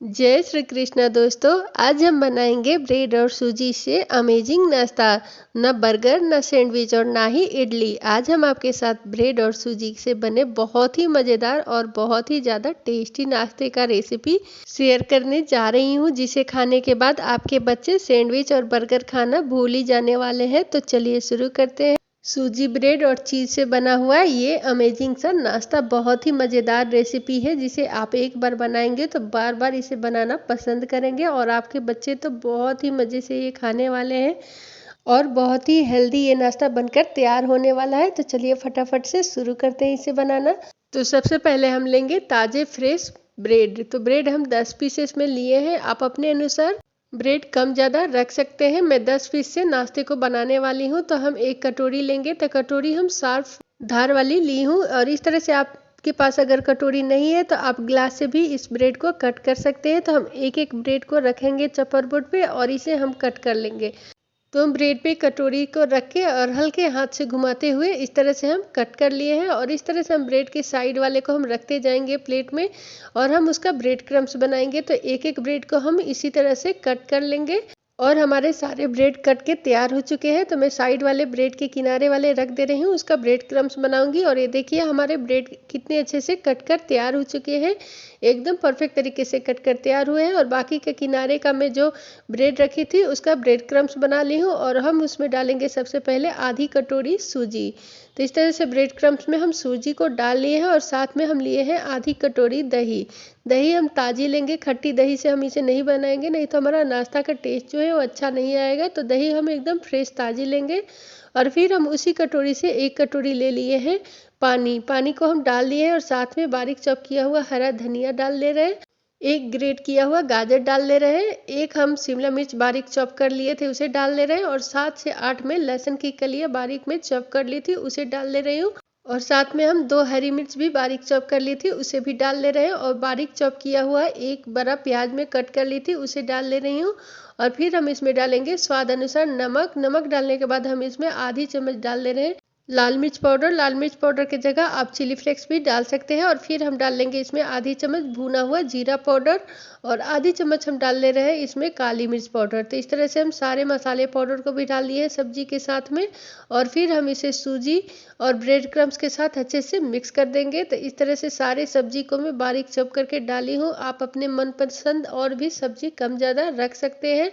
जय श्री कृष्ण दोस्तों। आज हम बनाएंगे ब्रेड और सूजी से अमेजिंग नाश्ता। न बर्गर, न सैंडविच और ना ही इडली। आज हम आपके साथ ब्रेड और सूजी से बने बहुत ही मज़ेदार और बहुत ही ज़्यादा टेस्टी नाश्ते का रेसिपी शेयर करने जा रही हूँ, जिसे खाने के बाद आपके बच्चे सैंडविच और बर्गर खाना भूल ही जाने वाले हैं। तो चलिए शुरू करते हैं। सूजी ब्रेड और चीज़ से बना हुआ ये अमेजिंग सा नाश्ता बहुत ही मज़ेदार रेसिपी है, जिसे आप एक बार बनाएंगे तो बार बार इसे बनाना पसंद करेंगे और आपके बच्चे तो बहुत ही मज़े से ये खाने वाले हैं और बहुत ही हेल्दी ये नाश्ता बनकर तैयार होने वाला है। तो चलिए फटाफट से शुरू करते हैं इसे बनाना। तो सबसे पहले हम लेंगे ताज़े फ्रेश ब्रेड। तो ब्रेड हम 10 पीसेस में लिए हैं, आप अपने अनुसार ब्रेड कम ज़्यादा रख सकते हैं। मैं 10 पीस से नाश्ते को बनाने वाली हूँ, तो हम एक कटोरी लेंगे। तो कटोरी हम शार्प धार वाली ली हूँ और इस तरह से आपके पास अगर कटोरी नहीं है तो आप ग्लास से भी इस ब्रेड को कट कर सकते हैं। तो हम एक एक ब्रेड को रखेंगे चॉपर बोर्ड पे और इसे हम कट कर लेंगे। तो हम ब्रेड पे कटोरी को रख के और हल्के हाथ से घुमाते हुए इस तरह से हम कट कर लिए हैं और इस तरह से हम ब्रेड के साइड वाले को हम रखते जाएंगे प्लेट में और हम उसका ब्रेड क्रम्स बनाएंगे। तो एक एक ब्रेड को हम इसी तरह से कट कर लेंगे और हमारे सारे ब्रेड कट के तैयार हो चुके हैं। तो मैं साइड वाले ब्रेड के किनारे वाले रख दे रही हूँ, उसका ब्रेड क्रम्स बनाऊंगी। और ये देखिए हमारे ब्रेड कितने अच्छे से कट कर तैयार हो चुके हैं, एकदम परफेक्ट तरीके से कट कर तैयार हुए हैं। और बाकी के किनारे का मैं जो ब्रेड रखी थी उसका ब्रेड क्रम्स बना ली हूँ और हम उसमें डालेंगे सबसे पहले आधी कटोरी सूजी। तो इस तरह से ब्रेड क्रम्स में हम सूजी को डाल लिए हैं और साथ में हम लिए हैं आधी कटोरी दही। दही हम ताज़ी लेंगे, खट्टी दही से हम इसे नहीं बनाएंगे, नहीं तो हमारा नाश्ता का टेस्ट जो है वो अच्छा नहीं आएगा। तो दही हम एकदम फ्रेश ताज़ी लेंगे और फिर हम उसी कटोरी से एक कटोरी ले लिए हैं पानी। पानी को हम डाल दिए हैं और साथ में बारीक चॉप किया हुआ हरा धनिया डाल ले रहे हैं, एक ग्रेट किया हुआ गाजर डाल ले रहे हैं, एक हम शिमला मिर्च बारीक चॉप कर लिए थे उसे डाल ले रहे हैं और 7 से 8 में लहसुन की कलियां बारीक में चॉप कर ली थी उसे डाल ले रही हूँ। और साथ में हम 2 हरी मिर्च भी बारीक चॉप कर ली थी उसे भी डाल ले रहे हैं और बारीक चॉप किया हुआ एक बड़ा प्याज में कट कर ली थी उसे डाल ले रही हूँ। और फिर हम इसमें डालेंगे स्वाद अनुसार नमक। नमक डालने के बाद हम इसमें आधी चम्मच डाल ले रहे हैं लाल मिर्च पाउडर। लाल मिर्च पाउडर की जगह आप चिली फ्लेक्स भी डाल सकते हैं। और फिर हम डाल लेंगे इसमें आधी चम्मच भुना हुआ जीरा पाउडर और आधी चम्मच हम डाल ले रहे हैं इसमें काली मिर्च पाउडर। तो इस तरह से हम सारे मसाले पाउडर को भी डाल दिए हैं सब्जी के साथ में और फिर हम इसे सूजी और ब्रेड क्रम्स के साथ अच्छे से मिक्स कर देंगे। तो इस तरह से सारे सब्जी को मैं बारीक चॉप करके डाली हूँ, आप अपने मनपसंद और भी सब्जी कम ज़्यादा रख सकते हैं।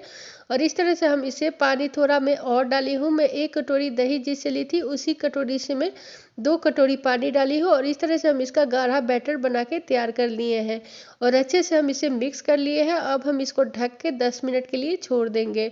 और इस तरह से हम इसे पानी थोड़ा मैं और डाली हूँ। मैं एक कटोरी दही जिससे ली थी उसी कटोरी से मैं 2 कटोरी पानी डाली हूँ और इस तरह से हम इसका गाढ़ा बैटर बना के तैयार कर लिए हैं और अच्छे से हम इसे मिक्स कर लिए हैं। अब हम इसको ढक के 10 मिनट के लिए छोड़ देंगे।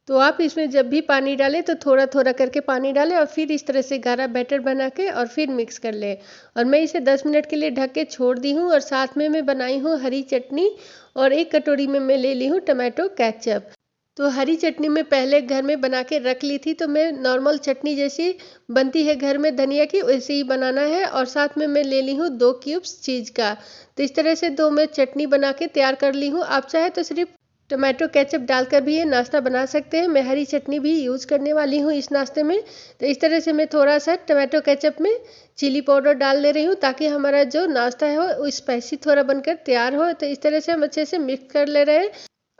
तो आप इसमें जब भी पानी डालें तो थोड़ा थोड़ा करके पानी डालें और फिर इस तरह से गाढ़ा बैटर बना के और फिर मिक्स कर लें। और मैं इसे 10 मिनट के लिए ढक के छोड़ दी हूँ और साथ में मैं बनाई हूँ हरी चटनी और एक कटोरी में मैं ले ली हूँ टमाटो केचप। तो हरी चटनी मैं पहले घर में बना के रख ली थी, तो मैं नॉर्मल चटनी जैसी बनती है घर में धनिया की वैसे ही बनाना है। और साथ में मैं ले ली हूँ 2 क्यूब्स चीज़ का। तो इस तरह से 2 मैं चटनी बना के तैयार कर ली हूँ। आप चाहे तो सिर्फ टमाटो केचप डालकर भी ये नाश्ता बना सकते हैं। मैं हरी चटनी भी यूज़ करने वाली हूँ इस नाश्ते में। तो इस तरह से मैं थोड़ा सा टमाटो केचप में चिली पाउडर डाल ले रही हूँ ताकि हमारा जो नाश्ता है वो स्पाइसी थोड़ा बनकर तैयार हो। तो इस तरह से हम अच्छे से मिक्स कर ले रहे हैं।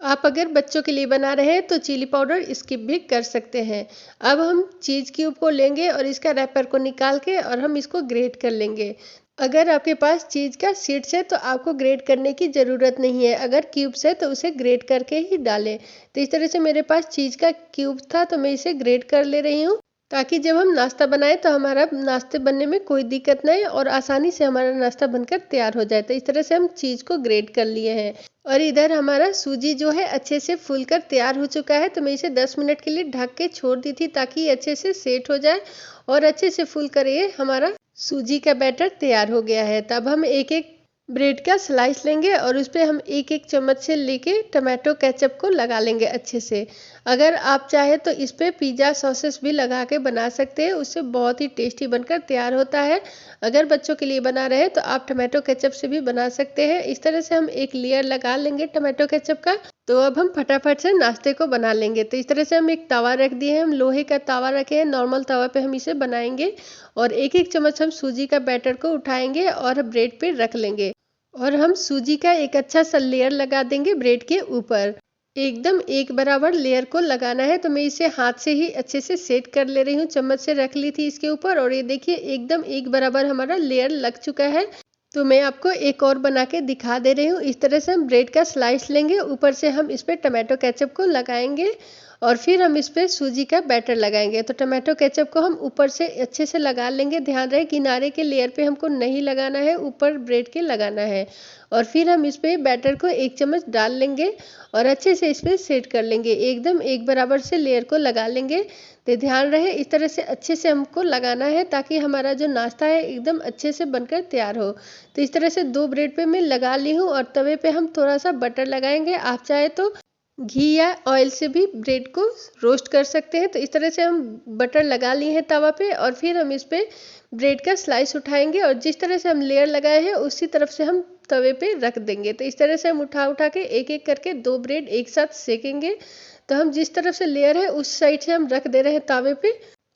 आप अगर बच्चों के लिए बना रहे हैं तो चिली पाउडर स्किप भी कर सकते हैं। अब हम चीज़ क्यूब को लेंगे और इसका रैपर को निकाल के और हम इसको ग्रेट कर लेंगे। अगर आपके पास चीज़ का सीड्स है तो आपको ग्रेट करने की ज़रूरत नहीं है, अगर क्यूब्स है तो उसे ग्रेट करके ही डालें। तो इस तरह से मेरे पास चीज़ का क्यूब था तो मैं इसे ग्रेट कर ले रही हूँ ताकि जब हम नाश्ता बनाएं तो हमारा नाश्ते बनने में कोई दिक्कत ना आए और आसानी से हमारा नाश्ता बनकर तैयार हो जाए। तो इस तरह से हम चीज़ को ग्रेट कर लिए हैं और इधर हमारा सूजी जो है अच्छे से फूल कर तैयार हो चुका है। तो मैं इसे 10 मिनट के लिए ढक के छोड़ दी थी ताकि ये अच्छे से सेट हो जाए और अच्छे से फूल कर ये हमारा सूजी का बैटर तैयार हो गया है। तब हम एक एक ब्रेड का स्लाइस लेंगे और उस पर हम एक एक चम्मच से लेके टमाटो केचप को लगा लेंगे अच्छे से। अगर आप चाहे तो इस पर पिज़्ज़ा सॉसेस भी लगा के बना सकते हैं, उससे बहुत ही टेस्टी बनकर तैयार होता है। अगर बच्चों के लिए बना रहे हैं तो आप टमाटो केचप से भी बना सकते हैं। इस तरह से हम एक लेयर लगा लेंगे टमाटो केचप का। तो अब हम फटाफट से नाश्ते को बना लेंगे। तो इस तरह से हम एक तवा रख दिए हैं, हम लोहे का तवा रखे हैं, नॉर्मल तवा पे हम इसे बनाएंगे और एक एक चम्मच हम सूजी का बैटर को उठाएंगे और ब्रेड पे रख लेंगे। और हम सूजी का एक अच्छा सा लेयर लगा देंगे ब्रेड के ऊपर। एकदम एक बराबर लेयर को लगाना है। तो मैं इसे हाथ से ही अच्छे से सेट कर ले रही हूँ, चम्मच से रख ली थी इसके ऊपर, और ये देखिए एकदम एक बराबर हमारा लेयर लग चुका है। तो मैं आपको एक और बना के दिखा दे रही हूँ। इस तरह से हम ब्रेड का स्लाइस लेंगे, ऊपर से हम इस पर टमाटो केचप को लगाएंगे और फिर हम इस पर सूजी का बैटर लगाएंगे। तो टमाटो केचप को हम ऊपर से अच्छे से लगा लेंगे। ध्यान रहे किनारे के लेयर पे हमको नहीं लगाना है, ऊपर ब्रेड के लगाना है। और फिर हम इस पर बैटर को एक चम्मच डाल लेंगे और अच्छे से इस पर सेट कर लेंगे। एकदम एक बराबर से लेयर को लगा लेंगे। तो ध्यान रहे इस तरह से अच्छे से हमको लगाना है ताकि हमारा जो नाश्ता है एकदम अच्छे से बनकर तैयार हो। तो इस तरह से 2 ब्रेड पे मैं लगा ली हूँ और तवे पे हम थोड़ा सा बटर लगाएंगे। आप चाहे तो घी या ऑयल से भी ब्रेड को रोस्ट कर सकते हैं। तो इस तरह से हम बटर लगा लिए हैं तवा पे और फिर हम इस पे ब्रेड का स्लाइस उठाएंगे और जिस तरह से हम लेयर लगाए हैं उसी तरफ से हम तवे पे रख देंगे। तो इस तरह से हम उठा उठा के एक एक करके 2 ब्रेड एक साथ सेकेंगे। तो हम जिस तरफ से लेयर है उस साइड से हम रख दे रहे हैं तावे पे,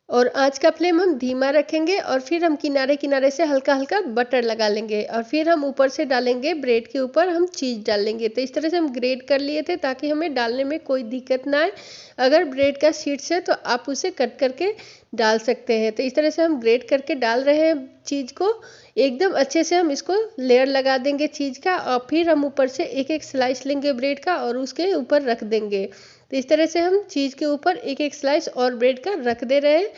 और आंच का फ्लेम हम धीमा रखेंगे और फिर हम किनारे किनारे से हल्का हल्का बटर लगा लेंगे और फिर हम ऊपर से डालेंगे ब्रेड के ऊपर हम चीज़ डाल लेंगे। तो इस तरह से हम ग्रेट कर लिए थे ताकि हमें डालने में कोई दिक्कत ना आए। अगर ब्रेड का शीट्स है तो आप उसे कट करके डाल सकते हैं। तो इस तरह से हम ग्रेट करके डाल रहे हैं चीज़ को। एकदम अच्छे से हम इसको लेयर लगा देंगे चीज़ का और फिर हम ऊपर से एक एक स्लाइस लेंगे ब्रेड का और उसके ऊपर रख देंगे। तो इस तरह से हम चीज़ के ऊपर एक एक स्लाइस और ब्रेड का रख दे रहे हैं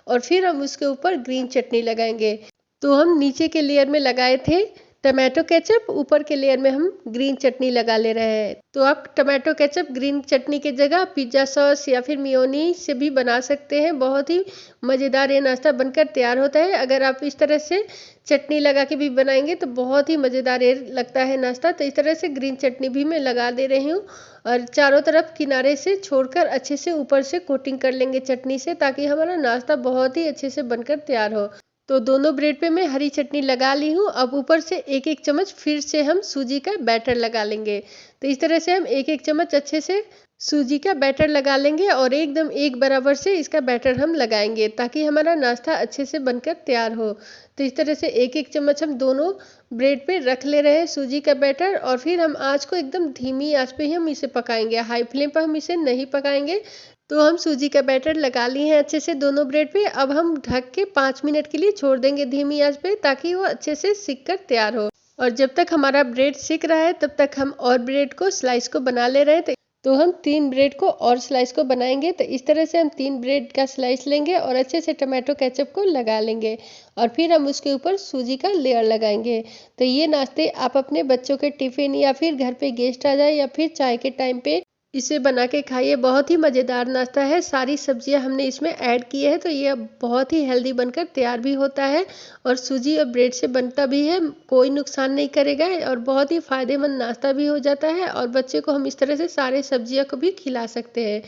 और फिर हम उसके ऊपर ग्रीन चटनी लगाएंगे। तो हम नीचे के लेयर में लगाए थे टमाटो केचप, ऊपर के लेयर में हम ग्रीन चटनी लगा ले रहे हैं। तो आप टमाटो केचप ग्रीन चटनी की जगह पिज्ज़ा सॉस या फिर मेयोनीज से भी बना सकते हैं। बहुत ही मज़ेदार ये नाश्ता बनकर तैयार होता है। अगर आप इस तरह से चटनी लगा के भी बनाएंगे तो बहुत ही मज़ेदार ये लगता है नाश्ता। तो इस तरह से ग्रीन चटनी भी मैं लगा दे रही हूँ और चारों तरफ किनारे से छोड़कर अच्छे से ऊपर से कोटिंग कर लेंगे चटनी से ताकि हमारा नाश्ता बहुत ही अच्छे से बनकर तैयार हो। तो दोनों ब्रेड पे मैं हरी चटनी लगा ली हूँ। अब ऊपर से एक एक चम्मच फिर से हम सूजी का बैटर लगा लेंगे। तो इस तरह से हम एक एक चम्मच अच्छे से सूजी का बैटर लगा लेंगे और एकदम एक बराबर से इसका बैटर हम लगाएंगे ताकि हमारा नाश्ता अच्छे से बनकर तैयार हो। तो इस तरह से एक एक चम्मच हम दोनों ब्रेड पे रख ले रहे हैं सूजी का बैटर और फिर हम आँच को एकदम धीमी आँच पे ही हम इसे पकाएंगे, हाई फ्लेम पर हम इसे नहीं पकाएंगे। तो हम सूजी का बैटर लगा लिए हैं अच्छे से दोनों ब्रेड पे। अब हम ढक के 5 मिनट के लिए छोड़ देंगे धीमी आंच पे ताकि वो अच्छे से सिक कर तैयार हो। और जब तक हमारा ब्रेड सिक रहा है तब तक हम और ब्रेड को स्लाइस को बना ले रहे हैं। तो हम 3 ब्रेड को और स्लाइस को बनाएंगे। तो इस तरह से हम 3 ब्रेड का स्लाइस लेंगे और अच्छे से टमाटो केचप को लगा लेंगे और फिर हम उसके ऊपर सूजी का लेयर लगाएंगे। तो ये नाश्ते आप अपने बच्चों के टिफिन या फिर घर पे गेस्ट आ जाए या फिर चाय के टाइम पे इसे बना के खाइए। बहुत ही मज़ेदार नाश्ता है। सारी सब्जियां हमने इसमें ऐड की है तो ये बहुत ही हेल्दी बनकर तैयार भी होता है और सूजी और ब्रेड से बनता भी है, कोई नुकसान नहीं करेगा और बहुत ही फ़ायदेमंद नाश्ता भी हो जाता है। और बच्चे को हम इस तरह से सारे सब्जियों को भी खिला सकते हैं।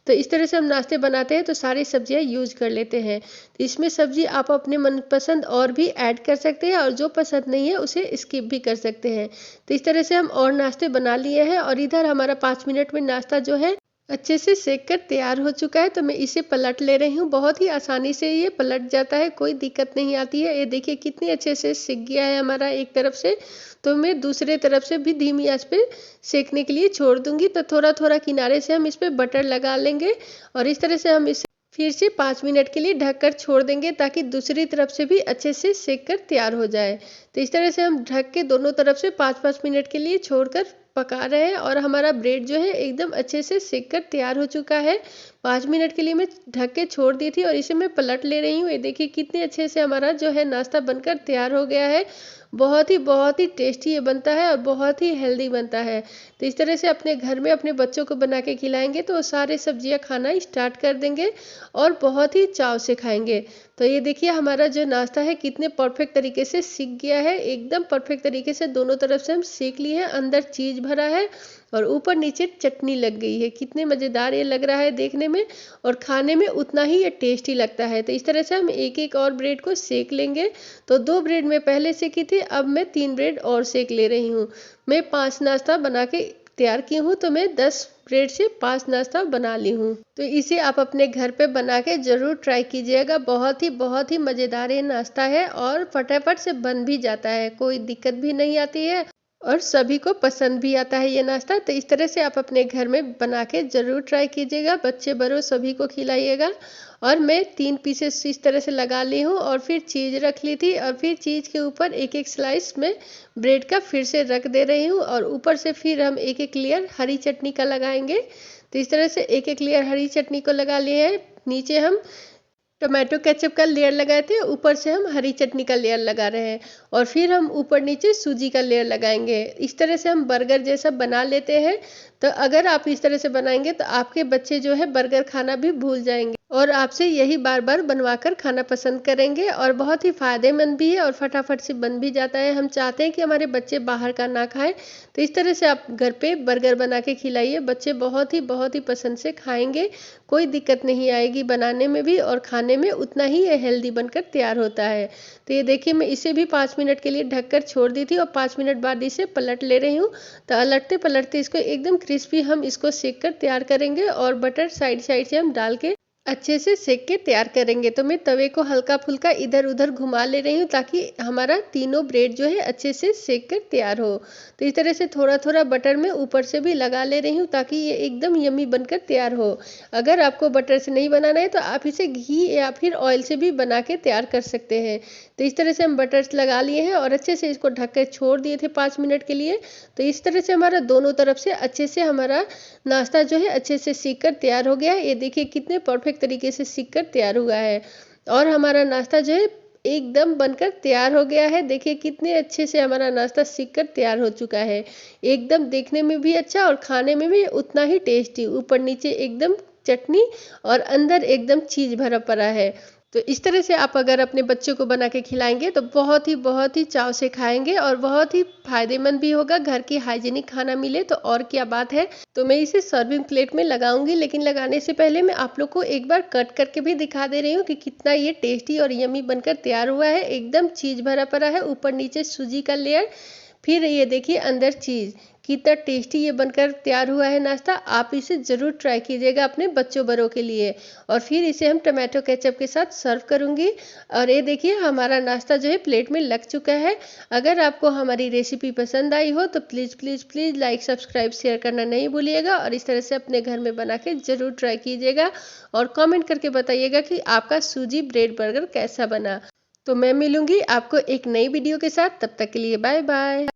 तो इस तरह से हम नाश्ते बनाते हैं तो सारी सब्जियां यूज कर लेते हैं। तो इसमें सब्जी आप अपने मनपसंद और भी ऐड कर सकते हैं और जो पसंद नहीं है उसे स्किप भी कर सकते हैं। तो इस तरह से हम और नाश्ते बना लिए हैं और इधर हमारा 5 मिनट में नाश्ता जो है अच्छे से सेक कर तैयार हो चुका है। तो मैं इसे पलट ले रही हूँ। बहुत ही आसानी से ये पलट जाता है, कोई दिक्कत नहीं आती है। ये देखिए कितनी अच्छे से सिक गया है हमारा एक तरफ से। तो मैं दूसरे तरफ से भी धीमी आंच पे सेकने के लिए छोड़ दूंगी। तो थोड़ा थोड़ा किनारे से हम इस पर बटर लगा लेंगे और इस तरह से हम इसे फिर से 5 मिनट के लिए ढककर छोड़ देंगे ताकि दूसरी तरफ से भी अच्छे से सेक कर तैयार हो जाए। तो इस तरह से हम ढक के दोनों तरफ से 5-5 मिनट के लिए छोड़कर पका रहे हैं और हमारा ब्रेड जो है एकदम अच्छे से सेक कर तैयार हो चुका है। 5 मिनट के लिए मैं ढक के छोड़ दी थी और इसे मैं पलट ले रही हूँ। ये देखिए कितने अच्छे से हमारा जो है नाश्ता बनकर तैयार हो गया है। बहुत ही टेस्टी ये बनता है और बहुत ही हेल्दी बनता है। तो इस तरह से अपने घर में अपने बच्चों को बना के खिलाएंगे तो वो सारे सब्जियां खाना स्टार्ट कर देंगे और बहुत ही चाव से खाएंगे। तो ये देखिए हमारा जो नाश्ता है कितने परफेक्ट तरीके से सीख गया है। एकदम परफेक्ट तरीके से दोनों तरफ से हम सेक लिए हैं, अंदर चीज़ भरा है और ऊपर नीचे चटनी लग गई है। कितने मज़ेदार ये लग रहा है देखने में और खाने में उतना ही ये टेस्टी लगता है। तो इस तरह से हम एक एक और ब्रेड को सेक लेंगे। तो 2 ब्रेड मैं पहले सेकी थी, अब मैं 3 ब्रेड और सेक ले रही हूँ। मैं 5 नाश्ता बना के तैयार की हूँ तो मैं 10 ब्रेड से 5 नाश्ता बना ली हूँ। तो इसे आप अपने घर पे बना के ज़रूर ट्राई कीजिएगा। बहुत ही मज़ेदार ये नाश्ता है और फटाफट से बन भी जाता है, कोई दिक्कत भी नहीं आती है और सभी को पसंद भी आता है ये नाश्ता। तो इस तरह से आप अपने घर में बना के ज़रूर ट्राई कीजिएगा, बच्चे बड़ों सभी को खिलाइएगा। और मैं 3 पीसेस इस तरह से लगा ली हूँ और फिर चीज़ रख ली थी और फिर चीज़ के ऊपर एक एक स्लाइस में ब्रेड का फिर से रख दे रही हूँ और ऊपर से फिर हम एक एक लेयर हरी चटनी का लगाएंगे। तो इस तरह से एक एक लेयर हरी चटनी को लगा लिए हैं। नीचे हम टोमेटो केचप का लेयर लगाए थे, ऊपर से हम हरी चटनी का लेयर लगा रहे हैं और फिर हम ऊपर नीचे सूजी का लेयर लगाएंगे। इस तरह से हम बर्गर जैसा बना लेते हैं। तो अगर आप इस तरह से बनाएंगे तो आपके बच्चे जो है बर्गर खाना भी भूल जाएंगे और आपसे यही बार बार बनवाकर खाना पसंद करेंगे। और बहुत ही फायदेमंद भी है और फटाफट से बन भी जाता है। हम चाहते हैं कि हमारे बच्चे बाहर का ना खाएं, तो इस तरह से आप घर पे बर्गर बना के खिलाइए, बच्चे बहुत ही पसंद से खाएंगे। कोई दिक्कत नहीं आएगी बनाने में भी और खाने में उतना ही ये हेल्दी बनकर तैयार होता है। तो ये देखिए मैं इसे भी 5 मिनट के लिए ढककर छोड़ दी थी और 5 मिनट बाद इसे पलट ले रही हूँ। तो पलटते पलटते इसको एकदम क्रिस्पी हम इसको सेक कर तैयार करेंगे और बटर साइड साइड से हम डाल के अच्छे से सेक के तैयार करेंगे। तो मैं तवे को हल्का फुल्का इधर उधर घुमा ले रही हूँ ताकि हमारा तीनों ब्रेड जो है अच्छे से सेक कर तैयार हो। तो इस तरह से थोड़ा थोड़ा बटर में ऊपर से भी लगा ले रही हूँ ताकि ये एकदम यम्मी बनकर तैयार हो। अगर आपको बटर से नहीं बनाना है तो आप इसे घी या फिर ऑयल से भी बना के तैयार कर सकते हैं। तो इस तरह से हम बटर लगा लिए हैं और अच्छे से इसको ढक कर छोड़ दिए थे 5 मिनट के लिए। तो इस तरह से हमारा दोनों तरफ से अच्छे से हमारा नाश्ता जो है अच्छे से सीख कर तैयार हो गया है। ये देखिए कितने परफेक्ट तरीके से सीख कर तैयार हुआ है और हमारा नाश्ता जो है एकदम बनकर तैयार हो गया है। देखिए कितने अच्छे से हमारा नाश्ता सीख कर तैयार हो चुका है। एकदम देखने में भी अच्छा और खाने में भी उतना ही टेस्टी, ऊपर नीचे एकदम चटनी और अंदर एकदम चीज भरा पड़ा है। तो इस तरह से आप अगर अपने बच्चों को बना के खिलाएंगे तो बहुत ही चाव से खाएंगे और बहुत ही फायदेमंद भी होगा। घर की हाइजीनिक खाना मिले तो और क्या बात है। तो मैं इसे सर्विंग प्लेट में लगाऊंगी, लेकिन लगाने से पहले मैं आप लोग को एक बार कट करके भी दिखा दे रही हूँ कि कितना ये टेस्टी और यमी बनकर तैयार हुआ है। एकदम चीज भरा पड़ा है, ऊपर नीचे सूजी का लेयर, फिर ये देखिए अंदर चीज। कितना टेस्टी ये बनकर तैयार हुआ है नाश्ता। आप इसे ज़रूर ट्राई कीजिएगा अपने बच्चों बड़ों के लिए। और फिर इसे हम टमाटो केचप के साथ सर्व करूंगी। और ये देखिए हमारा नाश्ता जो है प्लेट में लग चुका है। अगर आपको हमारी रेसिपी पसंद आई हो तो please please please like subscribe share करना नहीं भूलिएगा और इस तरह से अपने घर में बना के ज़रूर ट्राई कीजिएगा और कमेंट करके बताइएगा कि आपका सूजी ब्रेड बर्गर कैसा बना। तो मैं मिलूंगी आपको एक नई वीडियो के साथ, तब तक के लिए बाय बाय।